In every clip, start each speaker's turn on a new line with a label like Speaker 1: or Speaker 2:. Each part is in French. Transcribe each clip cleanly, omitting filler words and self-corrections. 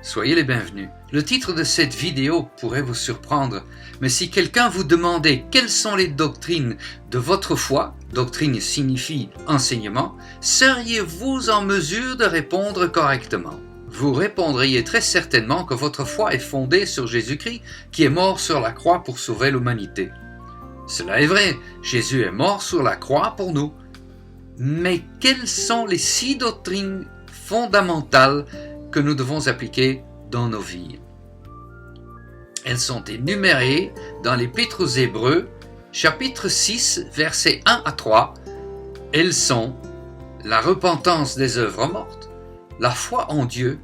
Speaker 1: Soyez les bienvenus. Le titre de cette vidéo pourrait vous surprendre, mais si quelqu'un vous demandait quelles sont les doctrines de votre foi, doctrine signifie enseignement, seriez-vous en mesure de répondre correctement? Vous répondriez très certainement que votre foi est fondée sur Jésus-Christ qui est mort sur la croix pour sauver l'humanité. Cela est vrai, Jésus est mort sur la croix pour nous. Mais quelles sont les 6 doctrines fondamentales que nous devons appliquer dans nos vies? Elles sont énumérées dans l'Épître aux Hébreux, chapitre 6, versets 1 à 3. Elles sont la repentance des œuvres mortes, la foi en Dieu,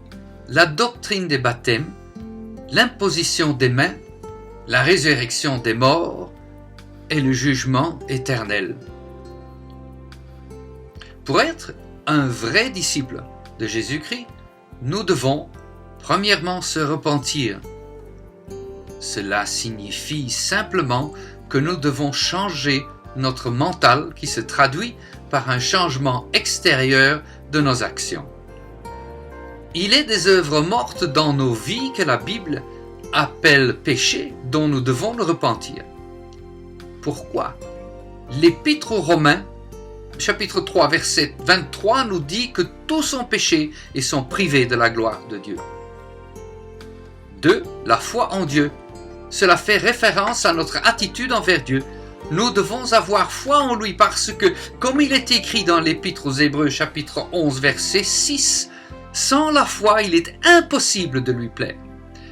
Speaker 1: la doctrine des baptêmes, l'imposition des mains, la résurrection des morts et le jugement éternel. Pour être un vrai disciple de Jésus-Christ, nous devons premièrement se repentir. Cela signifie simplement que nous devons changer notre mental qui se traduit par un changement extérieur de nos actions. Il est des œuvres mortes dans nos vies que la Bible appelle péché dont nous devons nous repentir. Pourquoi? L'Épître aux Romains, chapitre 3, verset 23, nous dit que tous ont péché et sont privés de la gloire de Dieu. 2. La foi en Dieu. Cela fait référence à notre attitude envers Dieu. Nous devons avoir foi en lui parce que, comme il est écrit dans l'Épître aux Hébreux, chapitre 11, verset 6, sans la foi, il est impossible de lui plaire.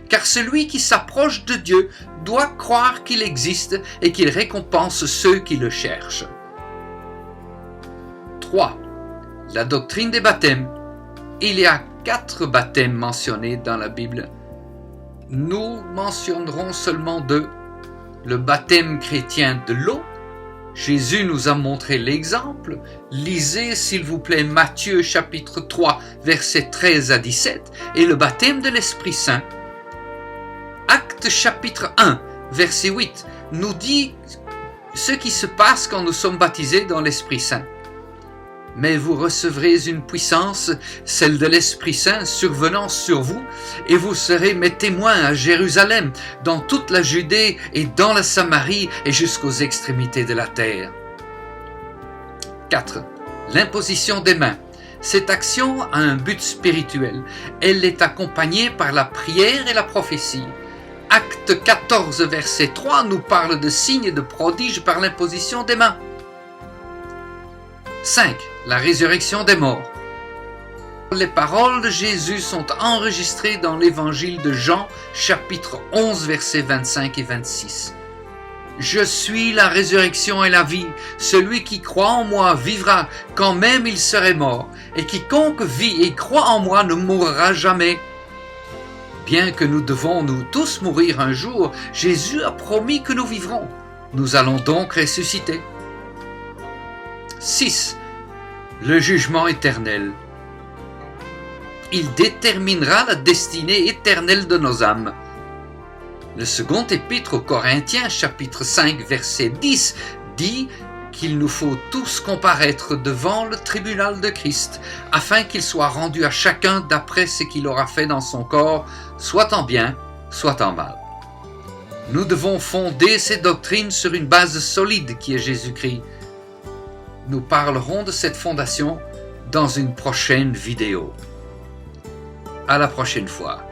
Speaker 1: Car celui qui s'approche de Dieu doit croire qu'il existe et qu'il récompense ceux qui le cherchent. 3. La doctrine des baptêmes. Il y a 4 baptêmes mentionnés dans la Bible. Nous mentionnerons seulement 2. Le baptême chrétien de l'eau. Jésus nous a montré l'exemple. Lisez s'il vous plaît Matthieu chapitre 3 versets 13 à 17 et le baptême de l'Esprit Saint. Actes chapitre 1 verset 8 nous dit ce qui se passe quand nous sommes baptisés dans l'Esprit Saint. Mais vous recevrez une puissance, celle de l'Esprit Saint, survenant sur vous, et vous serez mes témoins à Jérusalem, dans toute la Judée et dans la Samarie et jusqu'aux extrémités de la terre. 4. L'imposition des mains. Cette action a un but spirituel. Elle est accompagnée par la prière et la prophétie. Acte 14, verset 3 nous parle de signes et de prodiges par l'imposition des mains. 5. La résurrection des morts. Les paroles de Jésus sont enregistrées dans l'évangile de Jean, chapitre 11, versets 25 et 26. « Je suis la résurrection et la vie. Celui qui croit en moi vivra quand même il serait mort. Et quiconque vit et croit en moi ne mourra jamais. » Bien que nous devons nous tous mourir un jour, Jésus a promis que nous vivrons. Nous allons donc ressusciter. 6. Le jugement éternel. Il déterminera la destinée éternelle de nos âmes. Le second épître aux Corinthiens, chapitre 5, verset 10, dit qu'il nous faut tous comparaître devant le tribunal de Christ, afin qu'il soit rendu à chacun d'après ce qu'il aura fait dans son corps, soit en bien, soit en mal. Nous devons fonder ces doctrines sur une base solide qui est Jésus-Christ. Nous parlerons de cette fondation dans une prochaine vidéo. À la prochaine fois.